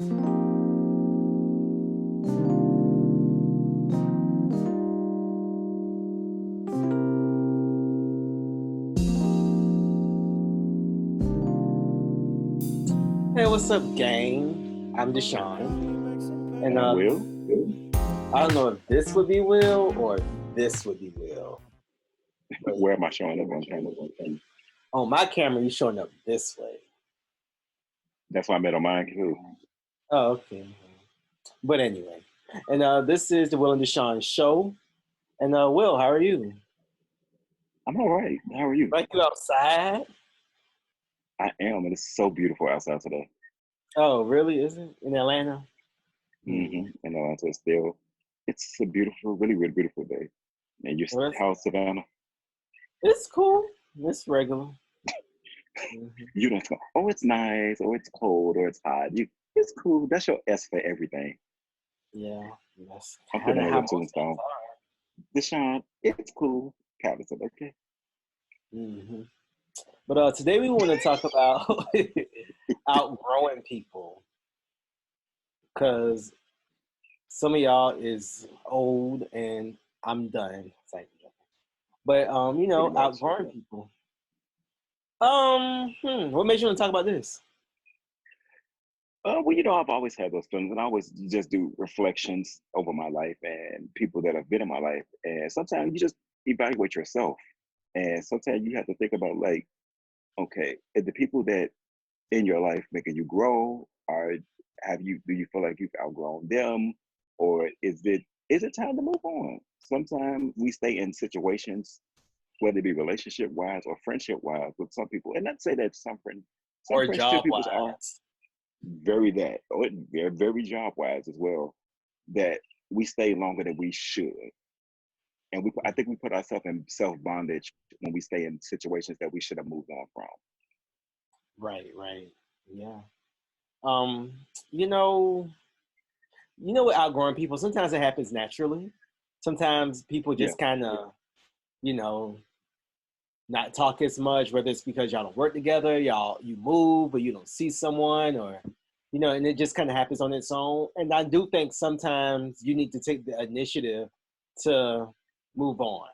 Hey, what's up, gang? I'm DeShaun, and And Will, I don't know if this would be Will or if this would be Will. But where am I showing up on camera? on my camera, you're showing up this way. That's why I met on mine too. Oh, okay. But anyway, and this is the Will and DeShaun show. And Will, how are you? I'm all right. How are you? Like you outside? I am, and it's so beautiful outside today. Oh, really? Is it in Atlanta? And Atlanta is still, it's a beautiful, really, really beautiful day. And you're, Well, how's Savannah? it's cool. It's regular. You don't go, oh, it's nice, or it's cold, or it's hot. It's cool. That's your S for everything. Yeah, that's I'm kind feeling of a how little most things tombstone. DeShaun, it's cool. Calvin's okay. are. But today we want to talk about outgrowing people, because some of y'all is old and I'm done. But Pretty much. outgrowing people. What makes you want to talk about this? Well, I've always had those feelings, and I always just do reflections over my life and people that have been in my life. And sometimes you just evaluate yourself, and sometimes you have to think about like, okay, if the people that in your life making you grow, or do you feel like you've outgrown them, or is it time to move on? Sometimes we stay in situations, whether it be relationship wise or friendship wise, with some people, and not say that some Or friendship job people are wise? they're very job wise as well, that we stay longer than we should. And I think we put ourselves in self bondage when we stay in situations that we should have moved on from. Right. Yeah. Um, you know, with outgrowing people, sometimes it happens naturally. Sometimes people Yeah. just kind of, you know, not talk as much, whether it's because y'all don't work together, you move, or you don't see someone, or and it just kind of happens on its own. And I do think sometimes you need to take the initiative to move on,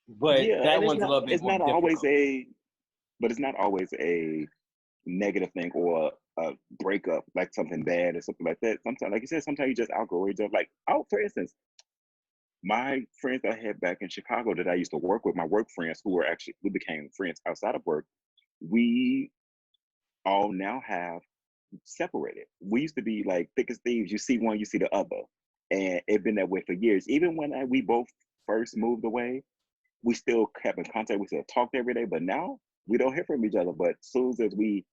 but Yeah, that and one's a little bit it's more not always difficult. a negative thing or a breakup, like something bad or something like that. Sometimes, like you said, sometimes you just outgrow each other. Like, oh, for instance, my friends I had back in Chicago that I used to work with, my work friends we became friends outside of work. We all now have separated. We used to be like thick as thieves. You see one, you see the other, and it's been that way for years. Even when we both first moved away, we still kept in contact. We still talked every day, but now we don't hear from each other. But as soon as we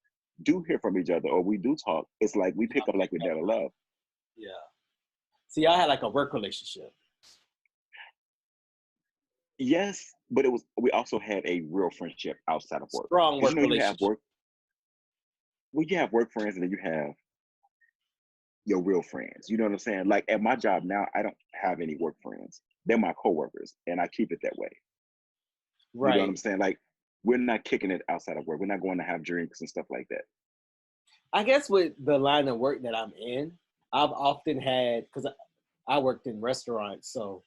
do hear from each other or we do talk, it's like we pick up like we never left. Yeah. So y'all had like a work relationship. Yes, but we also had a real friendship outside of work. Strong Because work you have relationship. work, well, you have work friends and then you have your real friends. You know what I'm saying? Like at my job now, I don't have any work friends. They're my coworkers, and I keep it that way. You know what I'm Right. saying? Like we're not kicking it outside of work. We're not going to have drinks and stuff like that. I guess with the line of work that I'm in, I've often had, because I worked in restaurants, so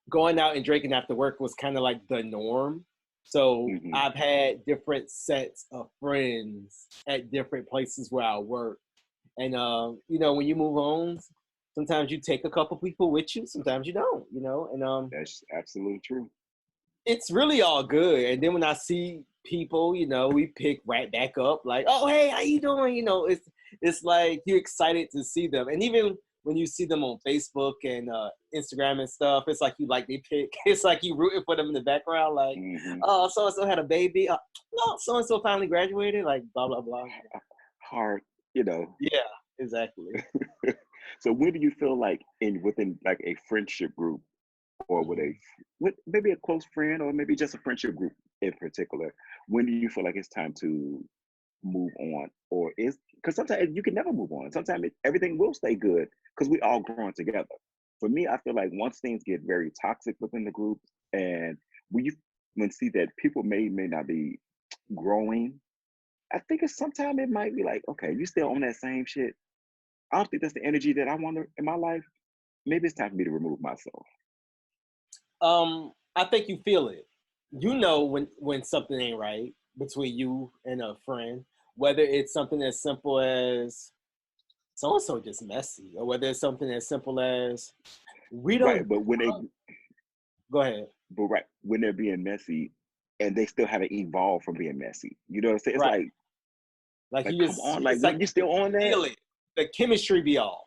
going out and drinking after work was kind of like the norm. So Hmm. I've had different sets of friends at different places where I work. And when you move on, sometimes you take a couple people with you, sometimes you don't, and That's absolutely true. it's really all good. And then when I see people, we pick right back up, like, oh hey, how you doing? It's like you're excited to see them. And even when you see them on Facebook and Instagram and stuff, it's like you like they pick. It's like you rooting for them in the background, like, Hmm. oh, so and so had a baby. No, so and so finally graduated. Like blah blah blah. Hard, you know. Yeah, exactly. So when do you feel like within like a friendship group or Mhm. with maybe a close friend or maybe just a friendship group in particular, when do you feel like it's time to move on, or is because sometimes you can never move on. Sometimes everything will stay good because we all growing together. For me, I feel like once things get very toxic within the group, and when you see that people may not be growing, I think it's sometimes it might be like, okay, you still on that same shit. I don't think that's the energy that I want in my life. Maybe it's time for me to remove myself. I think you feel it. You know when something ain't right between you and a friend, whether it's something as simple as so and so just messy, or whether it's something as simple as we Right, don't. but Go ahead. when they're being messy, and they still haven't evolved from being messy. You know what I'm saying? It's Right. Like like you come just, on, like it's like you still on you that? feel it. The chemistry be off.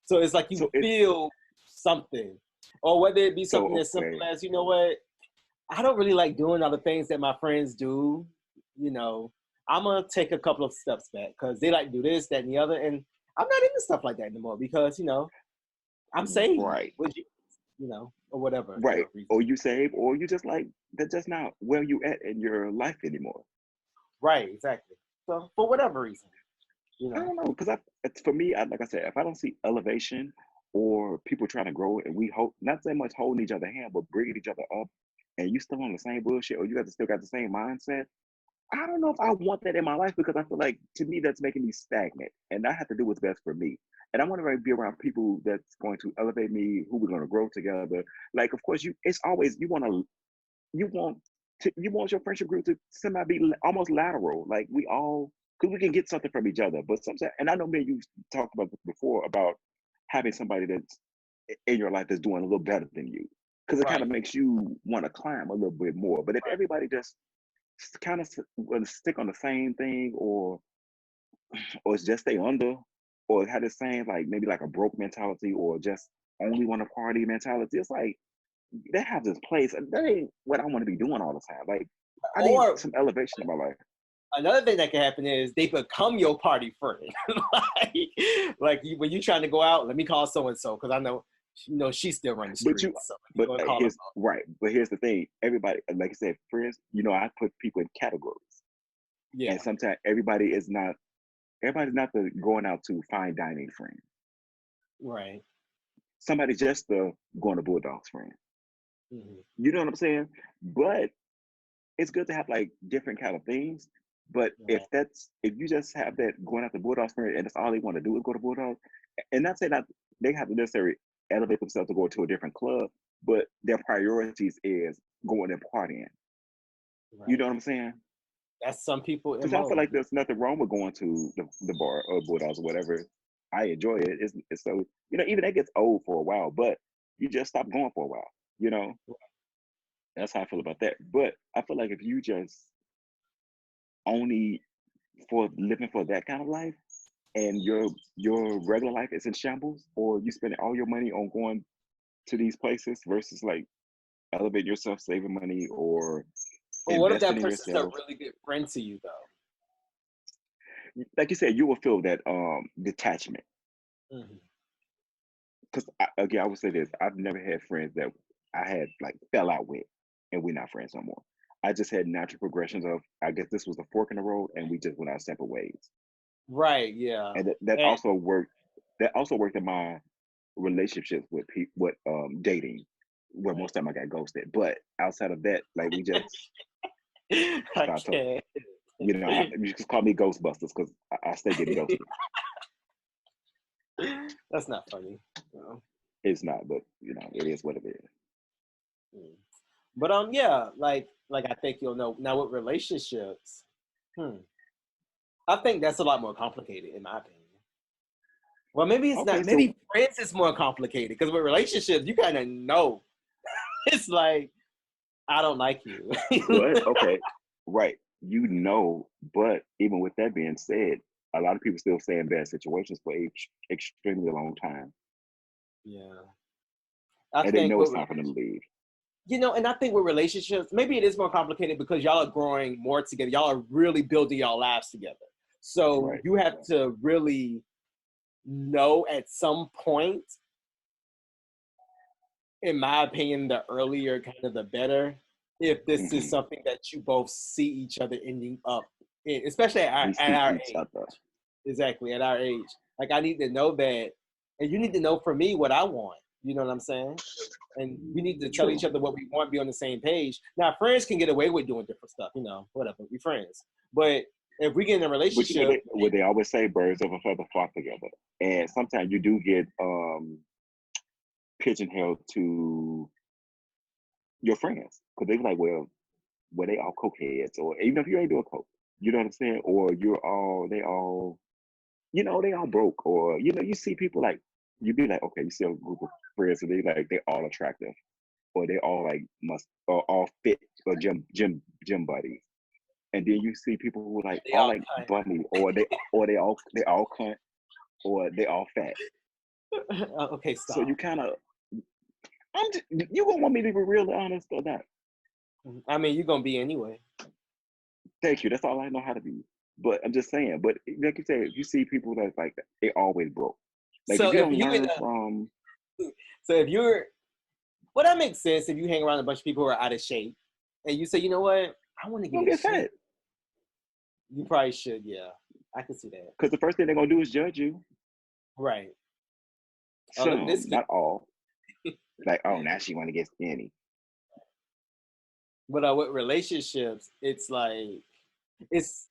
So it's like you So it's feel something, or whether it be so something as simple okay. as, you know what, I don't really like doing all the things that my friends do. You know, I'm gonna take a couple of steps back because they like to do this, that, and the other, and I'm not into stuff like that anymore because I'm saved Right, with you, or whatever, right. reason. Or you save, or you just like that's just not where you at in your life anymore. Right, exactly. So for whatever reason, you I know. don't know, because it's for me. Like I said, if I don't see elevation or people trying to grow, and we hope not so much holding each other hand, but bringing each other up, and you still on the same bullshit, or you guys still got the same mindset. I don't know if I want that in my life because I feel like to me that's making me stagnant, and I have to do what's best for me. And I want to be around people that's going to elevate me, who we're going to grow together. Like, of course, it's always you want you want your friendship group to somehow be almost lateral. Like we all, because we can get something from each other. But sometimes, and I know me and you talked about this before about having somebody that's in your life that's doing a little better than you, because it kind of Right, makes you want to climb a little bit more. But if right. everybody just kind of will stick on the same thing, or it's just stay under, or have the same like maybe like a broke mentality, or just only want to party mentality, it's like they have this place. That ain't what I want to be doing all the time. Like I need Or some elevation in my life. another thing that can happen is they become your party friend. When you're trying to go out, let me call so and so because I know, she still run the But you, streets. So let me but go and call her. here's right. But here's the thing. Everybody, like I said, friends. I put people in categories, and Yeah, sometimes everybody's not the going out to fine dining friend. right. Somebody just the going to Bulldogs friend. Hmm. You know what I'm saying? But it's good to have like different kind of things. But Right. if you just have that going out to Bulldogs friend and that's all they want to do is go to Bulldogs, and not saying that they have to necessarily elevate themselves to go to a different club, but their priorities is going and partying. You Right. know what I'm saying? That's some people Because I feel MO. like there's nothing wrong with going to the bar or Bulldogs or whatever. I enjoy it. It's so even that gets old for a while, but you just stop going for a while. You know, that's how I feel about that. But I feel like if you just only for living for that kind of life and your regular life is in shambles, or you spending all your money on going to these places versus like elevating yourself, saving money, or But what if that investing in person's a yourself, really good friend to you though? like you said, you will feel that detachment. Hmm. Because again, I would say this: I've never had friends that I had like fell out with, and we're not friends no more. I just had natural progressions of, I guess this was a fork in the road, and we just went our separate ways. Right. Yeah. And that And also worked. That also worked in my relationships with people, with dating, where right. most of them I got ghosted. But outside of that, like we just I stopped talking. can't. You just call me Ghostbusters because I stay getting ghosted. That's not funny. No. It's not, but it is what it is. Mm. But yeah, like I think you'll know now with relationships. Hmm. I think that's a lot more complicated in my opinion. Well, maybe it's Okay, not. so Maybe friends is more complicated because with relationships, you kind of know. It's like I don't like you. but okay, right. But even with that being said, a lot of people still stay in bad situations for extremely long time, Yeah, I and they think know it's with time for them to leave. and I think with relationships, maybe it is more complicated because y'all are growing more together. Y'all are really building y'all lives together. So Right. you have to really know at some point, in my opinion, the earlier kind of the better. If this is Hmm. something that you both see each other ending up in, especially We at see our each age. other. Exactly, at our age. Like I need to know that, and you need to know for me what I want. You know what I'm saying? And we need to tell each True. other what we want, be on the same page. Now, friends can get away with doing different stuff, whatever. We friends, but if we get in a But you know, relationship, what they always say, birds of a feather flock together. And sometimes you do get pigeonholed to your friends because they be like, well, they all cokeheads, or even if you ain't doing coke, you know what I'm saying? Or they all, they all broke, or you see people like you be like, okay, you see a group of friends, and they all attractive, or they all like must or all fit or gym buddies, and then you see people who like they all all like bunny, or they all cunt, or they all fat. okay, So stop. you kind of, you gonna want me to be real honest or not? I mean, you're gonna be anyway. Thank you. That's all I know how to be. But I'm just saying. But like you said, you see people that's like that, they always broke. Like So if you if don't you in learn a, from, so if you're, well, that makes sense. If you hang around a bunch of people who are out of shape, and you say, you know what, I want to you get don't in get shape, fat. you probably should. Yeah, I can see that. Because the first thing they're gonna do is judge you. Right. Oh, look at Some, this kid. not all. Like, oh, now she want to get skinny. But with relationships, it's like it's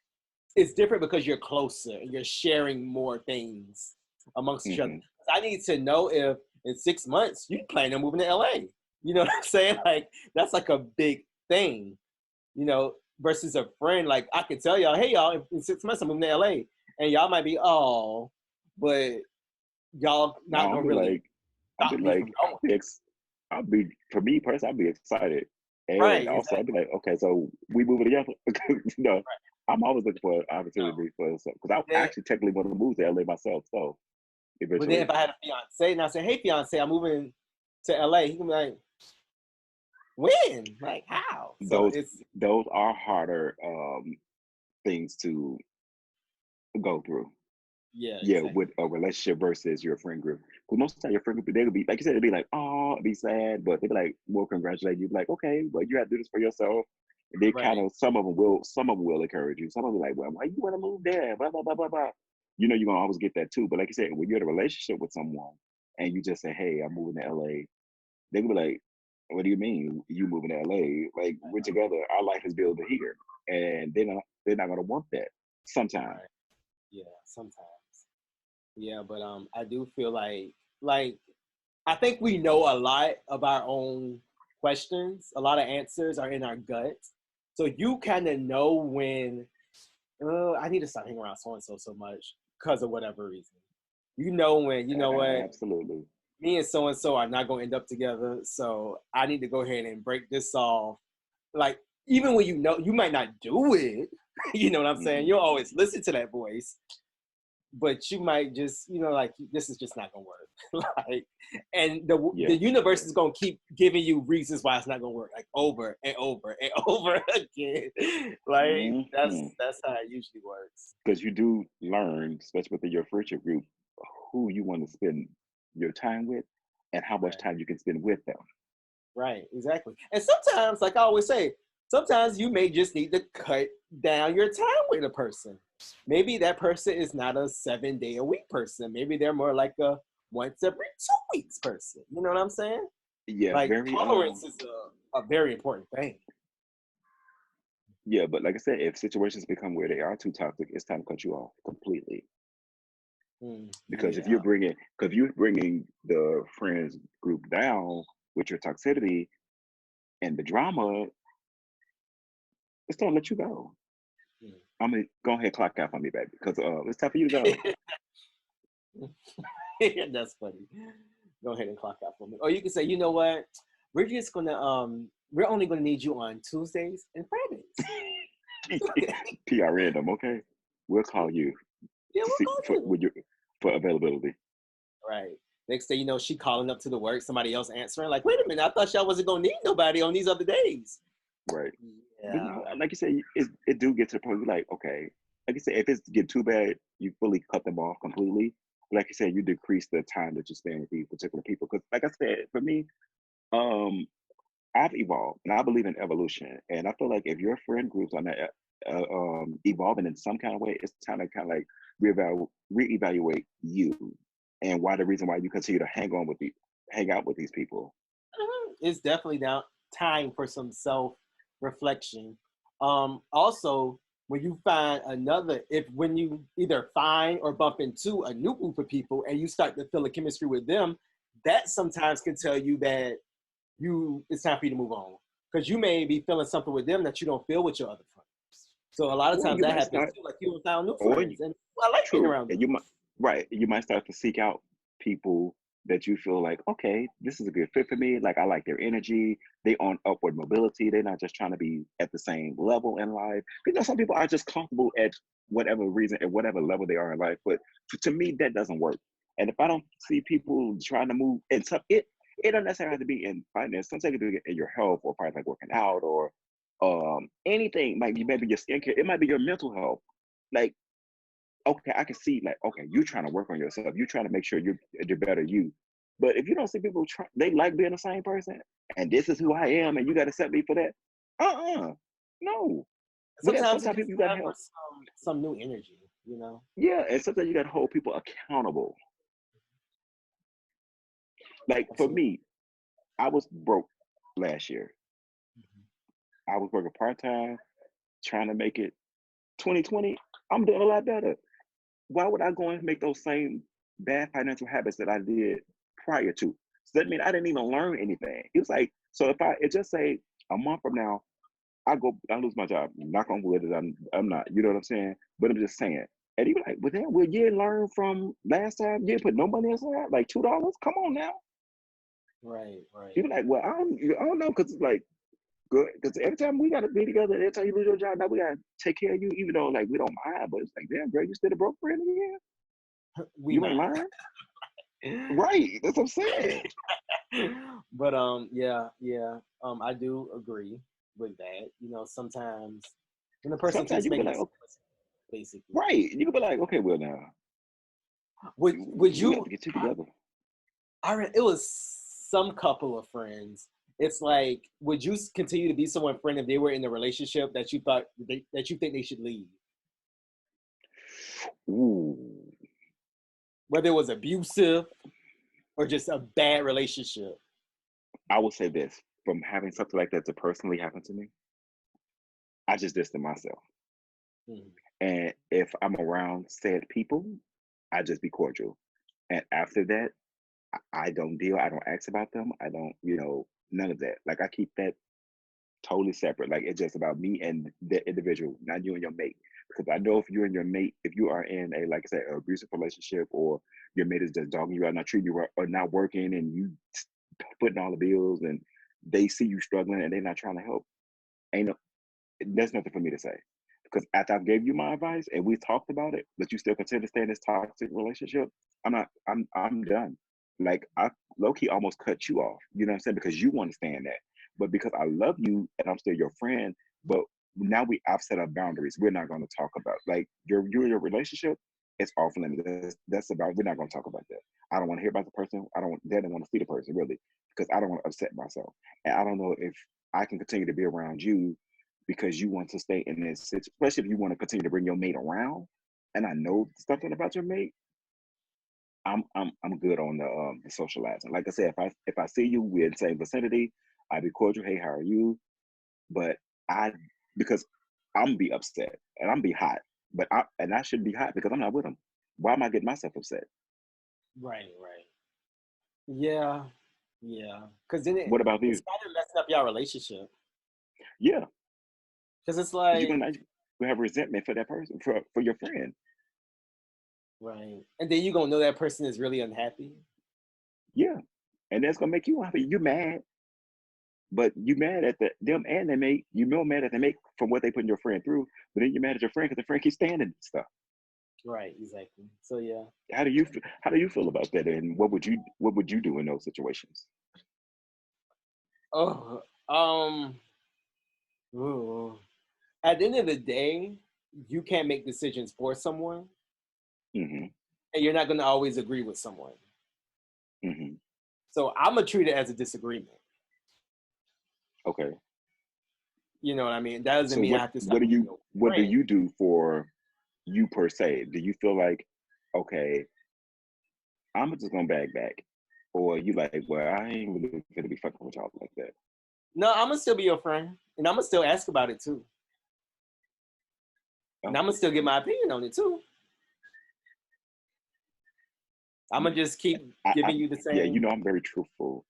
it's different because you're closer and you're sharing more things amongst each other. Hmm. I need to know if in 6 months you plan on moving to LA. You know what I'm saying? Like that's like a big thing, versus a friend. Like I can tell y'all, hey y'all, in 6 months I'm moving to LA. And y'all might be, oh, but y'all Now not gonna really I'll be stop me like, from going. I'll be for me personally, I'll be excited, and Right, also I'll be exactly. like, okay, so we moving together. I'm always looking for an opportunity for something because I Then, actually technically want to move to LA myself. So but then eventually. if I had a fiance and I say, hey fiance, I'm moving to LA, he can be like, when? Like how? So those it's those are harder things to go through. yeah, Yeah, exactly. with a relationship versus your friend group. Because most of the time your friend group, they'll be like you said, they'll be like, oh, be sad, but they'll be like, well, congratulate you. Be like, okay, well, you have to do this for yourself. And they kind Right. of some of them will encourage you. Some of them be like, well, why you want to move there? Blah blah blah blah blah. You're gonna always get that too. But like you said, when you're in a relationship with someone and you just say, hey, I'm moving to LA, they can be like, what do you mean you moving to LA? Like we're together, our life is built here, and they're not gonna want that sometimes. Right. Yeah, sometimes. Yeah, but I do feel like I think we know a lot of our own questions. A lot of answers are in our gut. So you kind of know when I need to stop hanging around so and so much because of whatever reason. You know when, you know what, Absolutely. me and so are not going to end up together. So I need to go ahead and break this off. Like, even when you might not do it, you know what I'm saying? Hmm. You'll always listen to that voice, but you might just, like, this is just not gonna work. Like, and the Yeah. universe is gonna keep giving you reasons why it's not gonna work, like over and over and over again. Like Hmm. that's how it usually works. Because you do learn, especially within your friendship group, who you want to spend your time with and how much Right, time you can spend with them. right, exactly. And sometimes, like I always say, sometimes you may just need to cut down your time with a person. Maybe that person is not a 7 day a week person. Maybe they're more like a once every 2 weeks person. You know what I'm saying? Yeah, Like very tolerance is a very important thing. yeah, but like I said, if situations become where they are too toxic, it's time to cut you off completely. Because Yeah, if you're bringing the friends group down with your toxicity and the drama, it's gonna let you go. mm. I'm gonna go ahead and clock out for me, baby, because it's time for you to go. That's funny. Go ahead and clock out for me. Or you can say, you know what? We're only gonna need you on Tuesdays and Fridays. PRN them, okay? We'll call you Yeah, to we'll see call for you. with your for availability. Right. Next thing you know, she calling up to the work, somebody else answering. Like, wait a minute, I thought y'all wasn't gonna need nobody on these other days. Right. But Yeah. like you said, it do get to the point where like, okay, like you said, if it's get too bad, you fully cut them off completely. Like you said, you decrease the time that you spend with these particular people. Because like I said, for me, um, I've evolved and I believe in evolution. And I feel like if your friend groups are not evolving in some kind of way, it's time to kind of like reevaluate you and why the reason why you continue to hang out with these people. It's definitely now time for some self reflection. Also, when you find another, when you either find or bump into a new group of people and you start to feel a chemistry with them, that sometimes can tell you that it's time for you to move on. Because you may be feeling something with them that you don't feel with your other friends. So a lot of Or times you that might happens start, too. Like you found new or friends, and I like being true, around and them. you might right, you might start to seek out people that you feel like, okay, this is a good fit for me. Like I like their energy. They on upward mobility. They're not just trying to be at the same level in life. You know, some people are just comfortable at whatever reason, at whatever level they are in life. But to me, that doesn't work. And if I don't see people trying to move, and so it don't necessarily have to be in finance. Sometimes it could be in your health, or probably like working out, or anything. Might be maybe your skincare. It might be your mental health. Like, okay, I can see like, okay, you're trying to work on yourself. You're trying to make sure you're better you. But if you don't see people try, they like being the same person, and this is who I am, and you got to accept me for that. No. Sometimes it's Sometimes just people you got to time for help. some new energy, you know. Yeah, and sometimes you got to hold people accountable. Like for Absolutely. me, I was broke last year. I was working part time, trying to make it. 2020, I'm doing a lot better. Why would I go and make those same bad financial habits that I did prior to? So that means I didn't even learn anything. It was like, so if it just say a month from now, I lose my job. Knock on wood, I'm not. You know what I'm saying? But I'm just saying. And you be like, well, then, will you learn from last time? You didn't put no money aside, like $2. Come on now. Right, right. You be like, well, I don't know, because it's like good. Because every time we got to be together, every time you lose your job, now we got to take care of you, even though like we don't mind. But it's like, damn, girl, you still a broke friend again? We You ain't not. learn? Right. That's what I'm saying. But yeah, yeah. I do agree with that. You know, sometimes when a person Sometimes keeps you can be making like, okay, excuses, basically. right. You can be like, okay, well now Would we got you? to get you together. It was some couple of friends. It's like, would you continue to be someone's friend if they were in a relationship that you thought that you think they should leave, Ooh. whether it was abusive or just a bad relationship? I will say this, from having something like that to personally happen to me, I just distance myself. Mhm. And if I'm around said people, I just be cordial. And after that, I don't deal, I don't ask about them. I don't, none of that. Like I keep that totally separate. Like it's just about me and the individual, not you and your mate. Because I know if you and your mate, if you are in a, like I said, an abusive relationship, or your mate is just dogging you out, not treating you right, or not working, and you putting all the bills, and they see you struggling and they're not trying to help, ain't no, there's nothing for me to say. Because after I've gave you my advice and we talked about it, but you still continue to stay in this toxic relationship, I'm done. Like I low key almost cut you off. You know what I'm saying? Because you want to stay in that. But because I love you and I'm still your friend, but now I've set up boundaries. We're not gonna talk about like your relationship, it's off limits. That's about, we're not gonna talk about that. I don't want to hear about the person. They don't want to see the person really, because I don't want to upset myself. And I don't know if I can continue to be around you because you want to stay in this situation, especially if you want to continue to bring your mate around. And I know something about your mate. I'm good on the socializing. Like I said, if I see you, we're in the same vicinity, I'd be cordial. Hey, how are you? But I because I'm be upset and I'm be hot, but I should be hot because I'm not with them. Why am I getting myself upset? Right, right. Yeah, yeah. Because then What about it's you? kind of messing up your relationship. Yeah, Because it's because you're like, gonna have resentment for that person, for your friend. right, and then you're gonna know that person is really unhappy. Yeah, and that's gonna make you happy. You mad, but you mad at them and they make you more mad at they make from what they put your friend through. But then you're mad at your friend because the friend keeps standing stuff. Right, exactly. So yeah. How do you feel about that? And what would you do in those situations? Oh, ooh. At the end of the day, you can't make decisions for someone, Hmm. and you're not gonna always agree with someone. Hmm. So I'm gonna treat it as a disagreement. Okay. You know what I mean? That doesn't So mean I what have to what stop do being you your what do friend. you do for you per se? Do you feel like, okay, I'm just gonna back, or you like, well, I ain't really gonna be fucking with y'all like that? No, I'm gonna still be your friend, and I'm gonna still ask about it too. And Oh, I'm gonna still give my opinion on it too. I'm gonna just keep I giving you the yeah, same. I'm very truthful.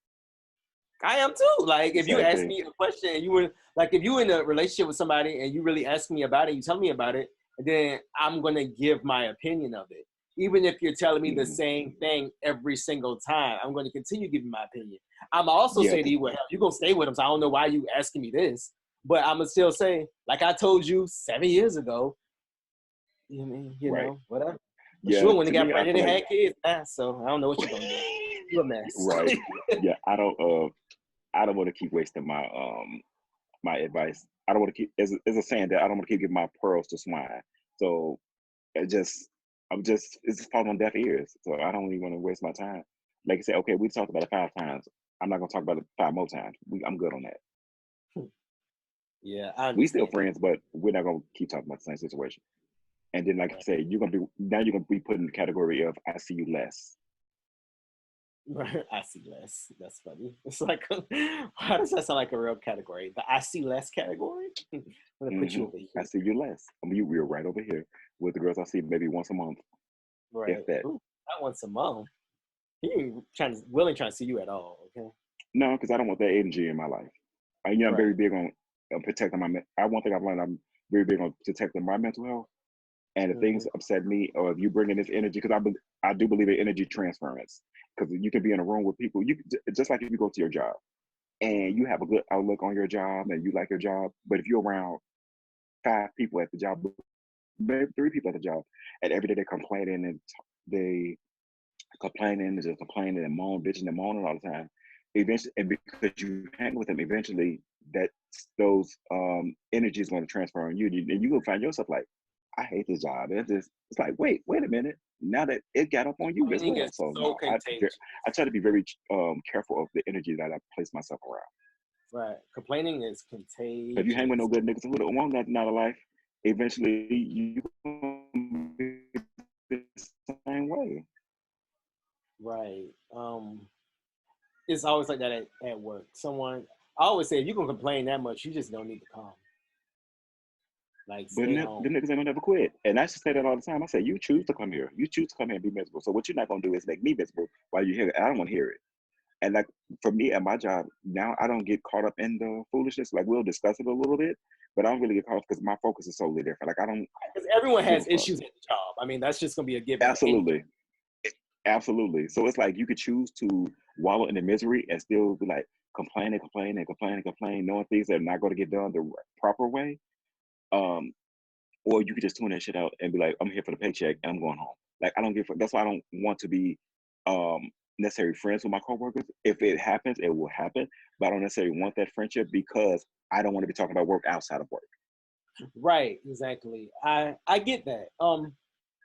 I am too. Like The if you same ask thing. me a question and you were like if you in a relationship with somebody and you really ask me about it, you tell me about it, then I'm gonna give my opinion of it. Even if you're telling me the Hmm. same thing every single time, I'm gonna continue giving my opinion. I'm also Yeah, say to 'cause- you, well, hell, you're gonna stay with him, so I don't know why you asking me this. But I'm gonna still say, like I told you 7 years ago, you know what I mean, right. whatever. But Yeah, sure, when they to got me, I pregnant feel and like had kids, so I don't know what you're gonna do. You're a mess. right. Yeah, I don't want to keep wasting my advice. I don't want to keep as a saying that I don't want to keep giving my pearls to swine. So it just it's just falling on deaf ears. So I don't even want to waste my time. Like I said, okay, we talked about it 5 times. I'm not gonna talk about it 5 more times. I'm good on that. Yeah, I We still understand that. friends, but we're not gonna keep talking about the same situation. And then, like I said, you're gonna be put in the category of I see you less. I see less. That's funny. It's like, why does that sound like a real category? The I see less category? I'm gonna put you over I here. see you less. I mean, we're right over here with the girls I see maybe once a month, if Right. that. Ooh, not once a month. He ain't trying to see you at all. Okay. No, because I don't want that energy in my life. I'm Right. very big on protecting one thing I've learned. I'm very big on protecting my mental health. And if Hmm. things upset me, or if you bring in this energy, because I do believe in energy transference. Because you can be in a room with people, just like if you go to your job and you have a good outlook on your job and you like your job, but if you're around 5 people at the job, maybe 3 people at the job, and every day they're complaining and they complaining and just complaining and moaning, bitching and moaning all the time. Eventually, and because you hang with them, eventually that those energy is going to transfer on you, and you will find yourself like, I hate this job. It's like, wait a minute. Now that it got up on you as Complaining well, is so so no, contagious. I try to be very careful of the energy that I place myself around. Right. Complaining is If you hang with no contagious. good niggas who don't want nothing out of life, eventually you gonna be the same way. Right. It's always like that at work. I always say, if you can complain that much, you just don't need to come. Like, But stay home. them niggas ain't gonna never quit. And I should say that all the time. I say, you choose to come here. You choose to come here and be miserable. So what you're not gonna do is make me miserable while you hear it. I don't wanna hear it. And like for me at my job, now I don't get caught up in the foolishness. Like we'll discuss it a little bit, but I don't really get caught up because my focus is totally different. Like I don't Because everyone give a has fuck. issues at the job. I mean, that's just gonna be a given with any job. Absolutely. Absolutely. So it's like you could choose to wallow in the misery and still be like complain, knowing things that are not going to get done the proper way. Um, or you could just tune that shit out and be like, I'm here for the paycheck and I'm going home. Like I don't give. That's why I don't want to be necessarily friends with my coworkers. If it happens, it will happen. But I don't necessarily want that friendship because I don't want to be talking about work outside of work. Right, exactly. I get that.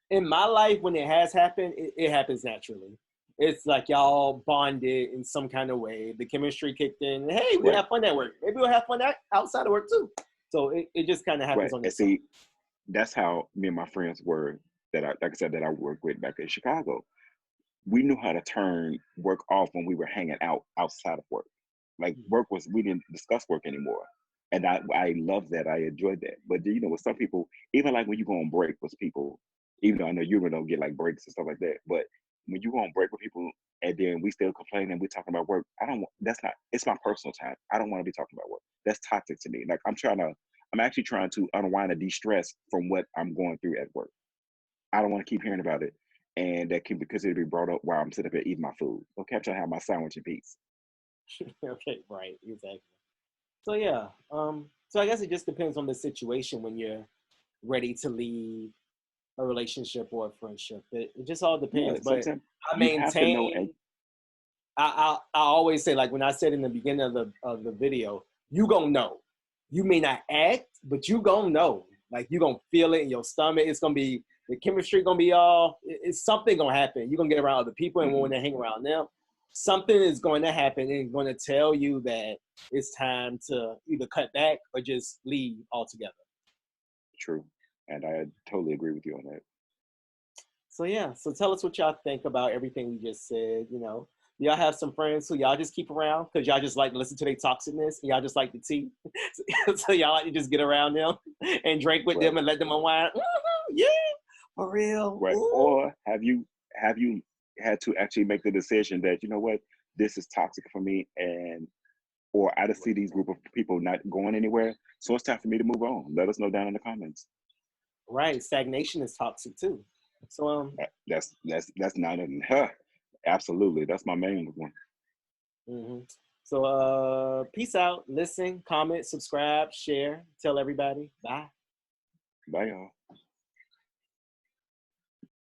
In my life, when it has happened, it happens naturally. It's like y'all bonded in some kind of way. The chemistry kicked in. Hey, we Right. have fun at work. Maybe we'll have fun outside of work too. So it just kind of happens Right. on And its own. see, that's how me and my friends were that I like I said that I worked with back in Chicago. We knew how to turn work off when we were hanging out outside of work. Like Mhm. work was we didn't discuss work anymore. And I love that. I enjoyed that. But with some people, even like when you go on break with people, even though I know you don't get like breaks and stuff like that, but when you go on break with people and then we still complain and we talking about work, I don't want that's not it's my personal time. I don't want to be talking about work. That's toxic to me. Like I'm actually trying to unwind and de-stress from what I'm going through at work. I don't want to keep hearing about it. And that can be considered to be brought up while I'm sitting up there eating my food. Okay, I'm trying to have my sandwich in peace. Okay, right, exactly. So yeah, so I guess it just depends on the situation when you're ready to leave a relationship or a friendship. It just all Yeah, depends. But sometimes I you have to know and maintain. I always say, like when I said in the beginning of the video, you gonna know. You may not act, but you gonna know. Like you gonna feel it in your stomach. It's gonna be the chemistry gonna be all. It's something gonna happen. You're gonna get around other people, and when mhm, they hang around them, something is going to happen and going to tell you that it's time to either cut back or just leave altogether. true. And I totally agree with you on that. So yeah, so tell us what y'all think about everything we just said. y'all have some friends who y'all just keep around because y'all just like to listen to their toxicness and y'all just like the tea. So y'all like to just get around them and drink with them and let them unwind. Yeah, for real. Right. Ooh. Or have you had to actually make the decision that, you know what, this is toxic for me, and or I just see these group of people not going anywhere, so it's time for me to move on. Let us know down in the comments. Right. Stagnation is toxic too. So That's not in her. Absolutely. That's my main one. mhm. So peace out. Listen, comment, subscribe, share, tell everybody. Bye. Bye y'all.